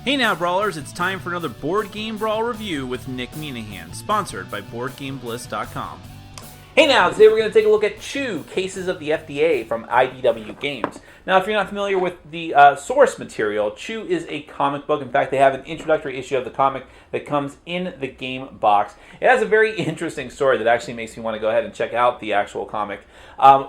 Hey now, Brawlers, it's time for another Board Game Brawl review with Nick Minahan, sponsored by BoardGameBliss.com. Hey now, today we're going to take a look at Chew, Cases of the FDA from IDW Games. Now, if you're not familiar with the source material, Chew is a comic book. In fact, they have an introductory issue of the comic that comes in the game box. It has a very interesting story that actually makes me want to go ahead and check out the actual comic,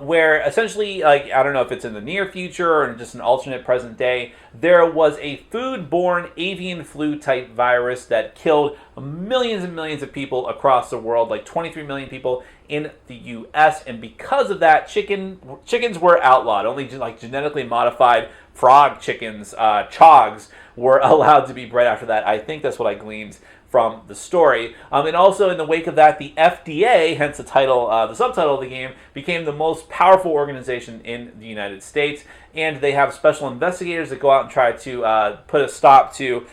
where essentially, I don't know if it's in the near future or just an alternate present day, there was a food-borne avian flu-type virus that killed millions and millions of people across the world, like 23 million people in the U.S., and because of that, chickens were outlawed. Only genetically modified frog chickens, chogs, were allowed to be bred after that. I think that's what I gleaned from the story. And also in the wake of that, the FDA, hence the title, the subtitle of the game, became the most powerful organization in the United States. And they have special investigators that go out and try to put a stop to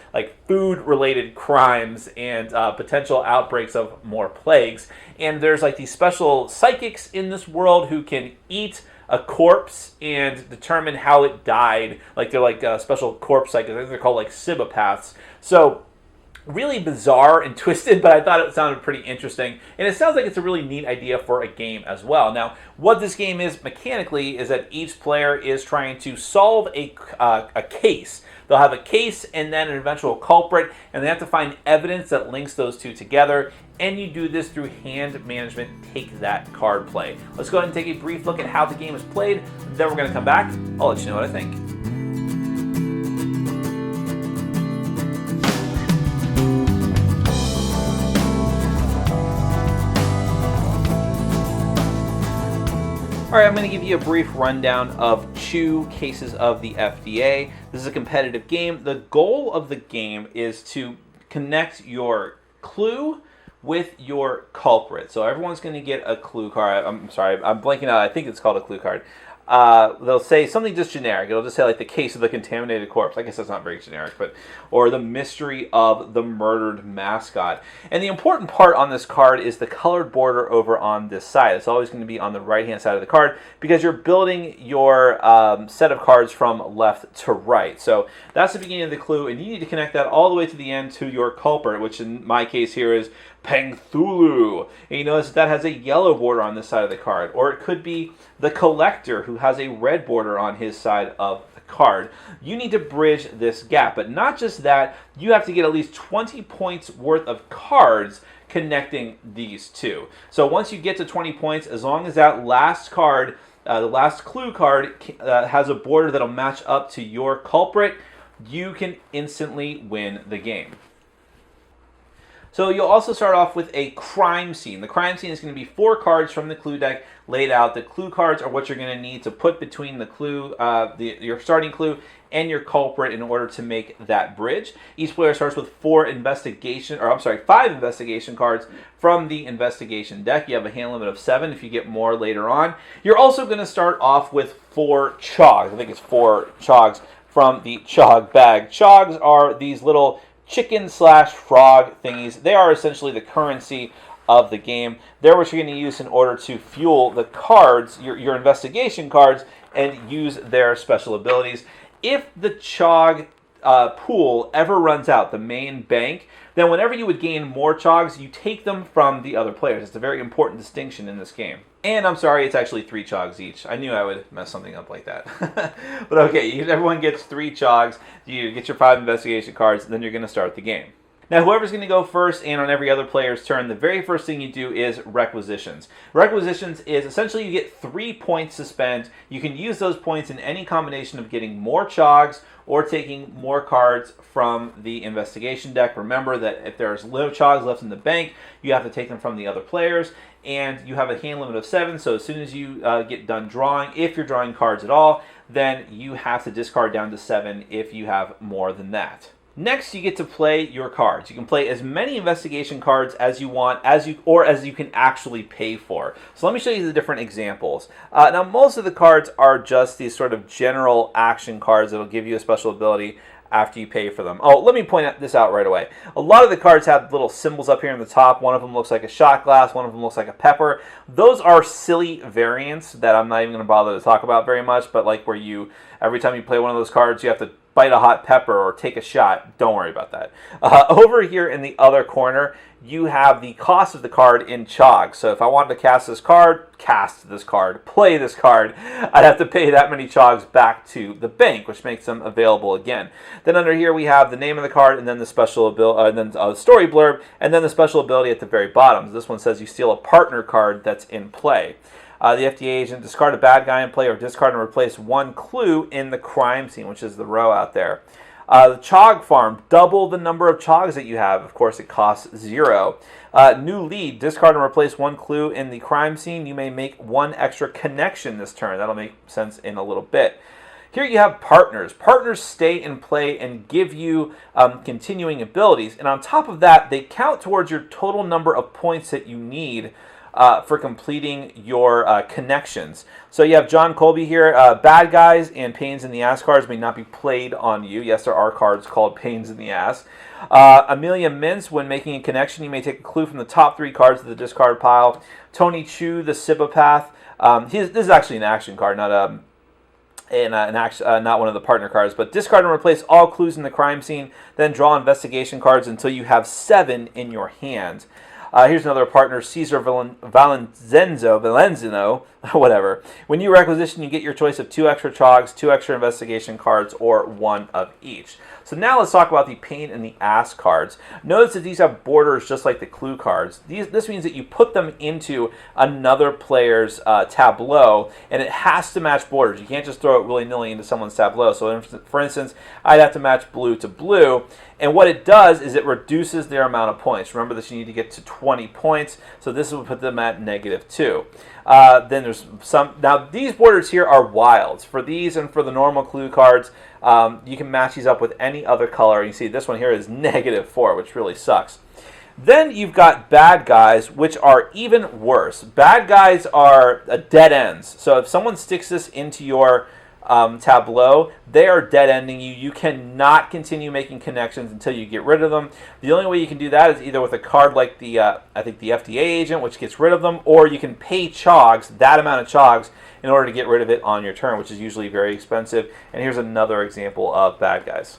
food-related crimes and potential outbreaks of more plagues. And there's these special psychics in this world who can eat a corpse and determine how it died. They're special corpse psychics. I think they're called Sibopaths. So really bizarre and twisted, but I thought it sounded pretty interesting. And it sounds like it's a really neat idea for a game as well. Now, what this game is mechanically is that each player is trying to solve a case. They'll have a case and then an eventual culprit, and they have to find evidence that links those two together. And you do this through hand management, take that card play. Let's go ahead and take a brief look at how the game is played. Then we're going to come back. I'll let you know what I think. All right, I'm going to give you a brief rundown of Chew, Cases of the FDA. This is a competitive game. The goal of the game is to connect your clue with your culprit. So everyone's going to get a clue card. I'm sorry, I'm blanking out. I think it's called a clue card. They'll say something just generic. It'll just say the case of the contaminated corpse. I guess that's not very generic, or the mystery of the murdered mascot. And the important part on this card is the colored border over on this side. It's always going to be on the right-hand side of the card because you're building your set of cards from left to right. So that's the beginning of the clue, and you need to connect that all the way to the end to your culprit, which in my case here is Pengthulu. And you notice that has a yellow border on this side of the card. Or it could be the collector who has a red border on his side of the card. You need to bridge this gap. But not just that, you have to get at least 20 points worth of cards connecting these two. So once you get to 20 points, as long as that last card, the last clue card, has a border that'll match up to your culprit, you can instantly win the game. So you'll also start off with a crime scene. The crime scene is going to be 4 cards from the clue deck laid out. The clue cards are what you're going to need to put between the clue, your starting clue, and your culprit in order to make that bridge. Each player starts with 5 investigation cards from the investigation deck. You have a hand limit of 7 if you get more later on. You're also going to start off with 4 chogs. I think it's 4 chogs from the chog bag. Chogs are these little chicken/frog thingies. They are essentially the currency of the game. They're what you're going to use in order to fuel the cards, your investigation cards, and use their special abilities. If the chog pool ever runs out, the main bank, then whenever you would gain more chogs, you take them from the other players. It's a very important distinction in this game. And I'm sorry, it's actually 3 chogs each. I knew I would mess something up like that. But okay, everyone gets 3 chogs. You get your 5 investigation cards, and then you're going to start the game. Now, whoever's going to go first and on every other player's turn, the very first thing you do is requisitions. Requisitions is essentially you get 3 points to spend. You can use those points in any combination of getting more chogs or taking more cards from the investigation deck. Remember that if there's no chogs left in the bank, you have to take them from the other players. And you have a hand limit of 7, so as soon as you get done drawing, if you're drawing cards at all, then you have to discard down to 7 if you have more than that. Next, you get to play your cards. You can play as many investigation cards as you want, as you can actually pay for. So let me show you the different examples. Now, most of the cards are just these sort of general action cards that will give you a special ability after you pay for them. Oh, let me point this out right away. A lot of the cards have little symbols up here in the top. One of them looks like a shot glass. One of them looks like a pepper. Those are silly variants that I'm not even going to bother to talk about very much, but where you, every time you play one of those cards, you have to bite a hot pepper or take a shot, don't worry about that. Over here in the other corner, you have the cost of the card in Chog. So if I wanted to cast this card, play this card, I'd have to pay that many Chogs back to the bank, which makes them available again. Then under here we have the name of the card, and then the special ability, and then story blurb, and then the special ability at the very bottom. This one says you steal a partner card that's in play. The FDA agent, discard a bad guy in play or discard and replace one clue in the crime scene, which is the row out there. The Chog farm, double the number of Chogs that you have. Of course, it costs 0. New lead, discard and replace one clue in the crime scene. You may make one extra connection this turn. That'll make sense in a little bit. Here you have partners. Partners stay in play and give you continuing abilities. And on top of that, they count towards your total number of points that you need for completing your connections. So you have John Colby here. Bad guys and pains in the ass cards may not be played on you. Yes, there are cards called pains in the ass. Amelia Mintz, when making a connection, you may take a clue from the top 3 cards of the discard pile. Tony Chu, the Sibopath. This is actually an action card, not not one of the partner cards, but discard and replace all clues in the crime scene, then draw investigation cards until you have 7 in your hand. Here's another partner, Cesar Valenzino, whatever. When you requisition, you get your choice of 2 extra Chogs, 2 extra investigation cards, or 1 of each. So now let's talk about the pain in the ass cards. Notice that these have borders just like the clue cards. This means that you put them into another player's tableau, and it has to match borders. You can't just throw it willy-nilly into someone's tableau. So for instance, I'd have to match blue to blue, and what it does is it reduces their amount of points. Remember that you need to get to 20 points, so this will put them at -2. Then there's some. Now these borders here are wilds. For these and for the normal clue cards, you can match these up with any other color. You see this one here is -4, which really sucks. Then you've got bad guys, which are even worse. Bad guys are dead ends. So if someone sticks this into your tableau, they are dead-ending you. You cannot continue making connections until you get rid of them. The only way you can do that is either with a card like the, I think the FDA agent, which gets rid of them, or you can pay Chogs, that amount of Chogs, in order to get rid of it on your turn, which is usually very expensive. And here's another example of bad guys.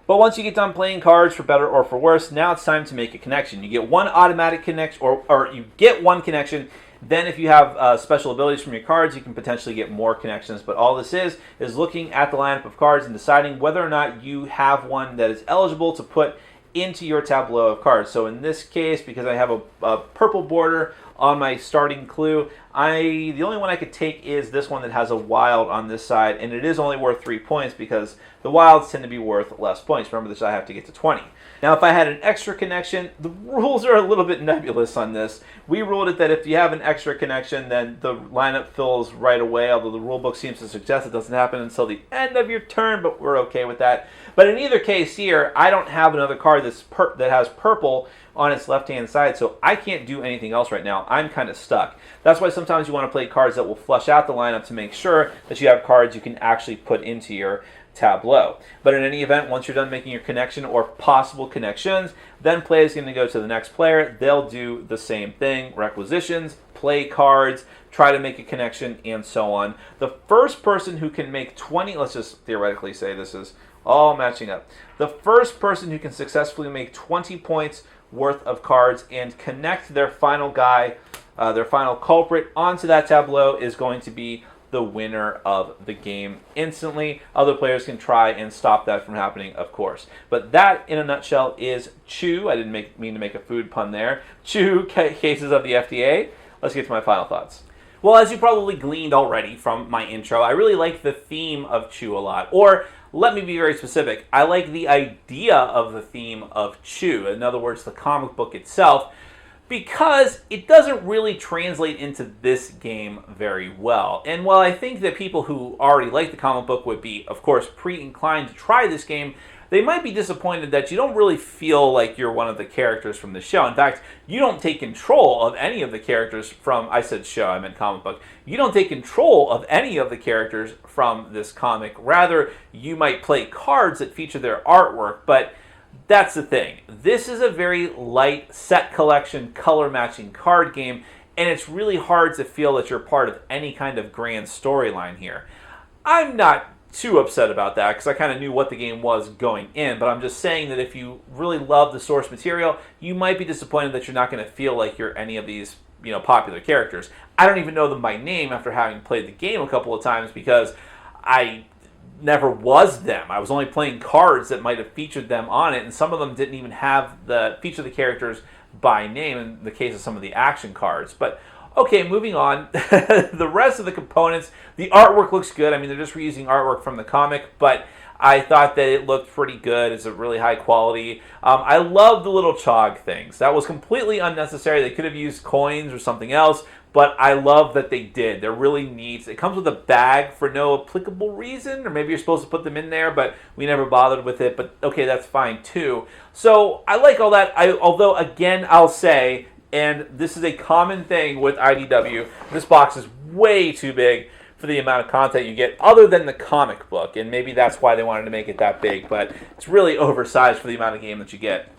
But once you get done playing cards, for better or for worse, now it's time to make a connection. You get one automatic connection, or you get one connection. Then if you have special abilities from your cards, you can potentially get more connections. But all this is looking at the lineup of cards and deciding whether or not you have one that is eligible to put into your tableau of cards. So in this case, because I have a purple border on my starting clue, the only one I could take is this one that has a wild on this side, and it is only worth 3 points because the wilds tend to be worth less points. Remember this, I have to get to 20. Now if I had an extra connection, the rules are a little bit nebulous on this. We ruled it that if you have an extra connection, then the lineup fills right away, although the rule book seems to suggest it doesn't happen until the end of your turn, but we're okay with that. But in either case here, I don't have another card that has purple on its left-hand side, so I can't do anything else right now. I'm kind of stuck. That's why sometimes you want to play cards that will flush out the lineup to make sure that you have cards you can actually put into your tableau. But in any event, once you're done making your connection or possible connections, then play is going to go to the next player. They'll do the same thing, requisitions, play cards, try to make a connection, and so on. The first person who can make 20, let's just theoretically say this is all matching up. The first person who can successfully make 20 points worth of cards and connect their final guy, their final culprit onto that tableau is going to be the winner of the game instantly. Other players can try and stop that from happening, of course. But that, in a nutshell, is Chew. I didn't mean to make a food pun there. Chew cases of the FDA. Let's get to my final thoughts. Well, as you probably gleaned already from my intro, I really like the theme of Chew a lot. Or, let me be very specific, I like the idea of the theme of Chew. In other words, the comic book itself, because it doesn't really translate into this game very well. And while I think that people who already like the comic book would be, of course, pre-inclined to try this game, they might be disappointed that you don't really feel like you're one of the characters from the show. In fact, you don't take control of any of the characters from, I said show, I meant comic book. You don't take control of any of the characters from this comic. Rather, you might play cards that feature their artwork, but that's the thing. This is a very light set collection, color matching card game, and it's really hard to feel that you're part of any kind of grand storyline here. I'm not too upset about that because I kind of knew what the game was going in, but I'm just saying that if you really love the source material, you might be disappointed that you're not going to feel like you're any of these, popular characters. I don't even know them by name after having played the game a couple of times because I never was them. I was only playing cards that might have featured them on it, and some of them didn't even have feature the characters by name in the case of some of the action cards. But okay, moving on. The rest of the components, the artwork looks good. I mean, they're just reusing artwork from the comic, but I thought that it looked pretty good. It's a really high quality. I love the little chog things. That was completely unnecessary. They could have used coins or something else, but I love that they did. They're really neat. It comes with a bag for no applicable reason, or maybe you're supposed to put them in there, but we never bothered with it. But okay, that's fine too. So I like all that. Although, again, I'll say, and this is a common thing with IDW, this box is way too big for the amount of content you get other than the comic book, and maybe that's why they wanted to make it that big, but it's really oversized for the amount of game that you get.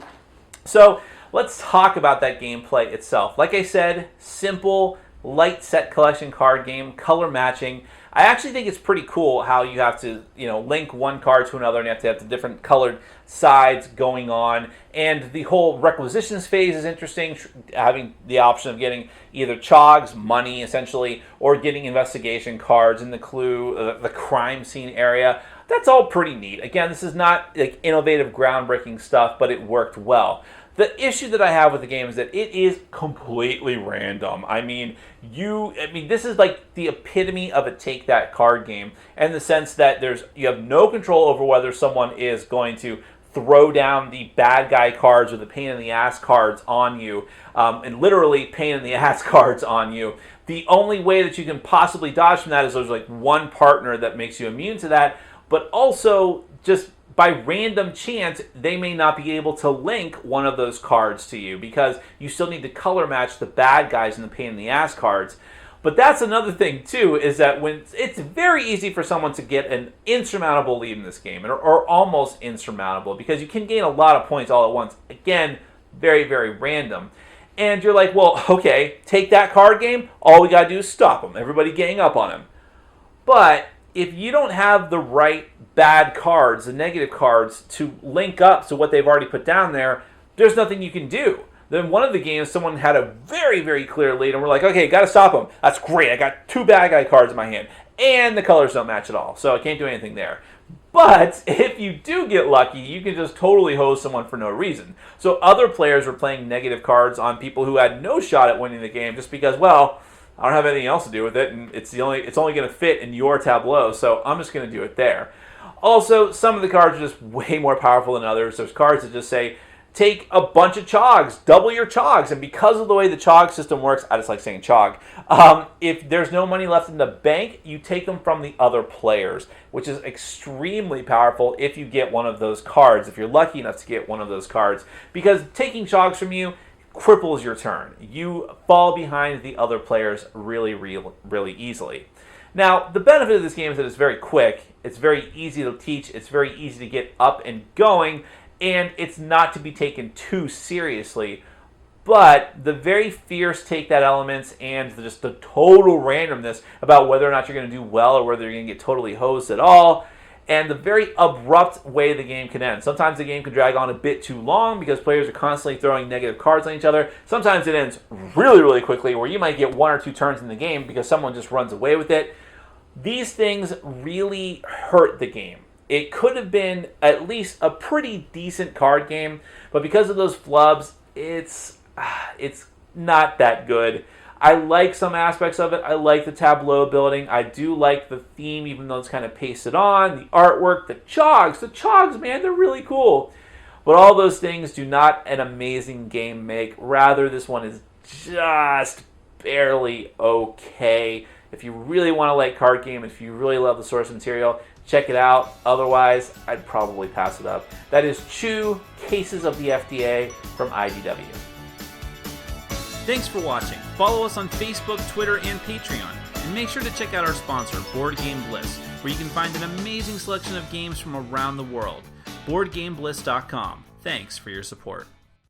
So let's talk about that gameplay itself. Like I said, simple, light set collection card game, color matching. I actually think it's pretty cool how you have to, link one card to another and you have to have the different colored sides going on. And the whole requisitions phase is interesting, having the option of getting either chogs, money essentially, or getting investigation cards in the clue, the crime scene area. That's all pretty neat. Again, this is not like innovative, groundbreaking stuff, but it worked well. The issue that I have with the game is that it is completely random. I mean, this is like the epitome of a take that card game, in the sense that you have no control over whether someone is going to throw down the bad guy cards or the pain in the ass cards on you, and literally pain in the ass cards on you. The only way that you can possibly dodge from that is there's like one partner that makes you immune to that, but also just by random chance, they may not be able to link one of those cards to you because you still need to color match the bad guys and the pain in the ass cards. But that's another thing too, is that when it's very easy for someone to get an insurmountable lead in this game, or almost insurmountable, because you can gain a lot of points all at once. Again, very, very random. And you're like, well, okay, take that card game, all we gotta do is stop them. Everybody gang up on him. But if you don't have the right bad cards, the negative cards, to link up to what they've already put down there, there's nothing you can do. Then one of the games, someone had a very, very clear lead, and we're like, okay, got to stop them. That's great. I got 2 bad guy cards in my hand, and the colors don't match at all, so I can't do anything there. But if you do get lucky, you can just totally hose someone for no reason. So other players were playing negative cards on people who had no shot at winning the game just because, well, I don't have anything else to do with it, and it's only going to fit in your tableau, so I'm just going to do it there. Also, some of the cards are just way more powerful than others. There's cards that just say, take a bunch of chogs, double your chogs, and because of the way the chog system works, I just like saying chog, if there's no money left in the bank, you take them from the other players, which is extremely powerful if you get one of those cards, if you're lucky enough to get one of those cards, because taking chogs from you cripples your turn. You fall behind the other players really, really, really easily. Now, the benefit of this game is that it's very quick, it's very easy to teach, it's very easy to get up and going, and it's not to be taken too seriously. But the very fierce take that elements and just the total randomness about whether or not you're going to do well or whether you're going to get totally hosed at all, and the very abrupt way the game can end. Sometimes the game can drag on a bit too long because players are constantly throwing negative cards on each other. Sometimes it ends really, really quickly where you might get 1 or 2 turns in the game because someone just runs away with it. These things really hurt the game. It could have been at least a pretty decent card game, but because of those flubs, it's not that good. I like some aspects of it. I like the tableau building. I do like the theme, even though it's kind of pasted on. The artwork, the chogs, man, they're really cool. But all those things do not an amazing game make. Rather, this one is just barely okay. If you really want to like card game, if you really love the source material, check it out. Otherwise, I'd probably pass it up. That is Chew, Cases of the FDA from IDW. Thanks for watching. Follow us on Facebook, Twitter, and Patreon. And make sure to check out our sponsor, Board Game Bliss, where you can find an amazing selection of games from around the world. BoardGameBliss.com. Thanks for your support.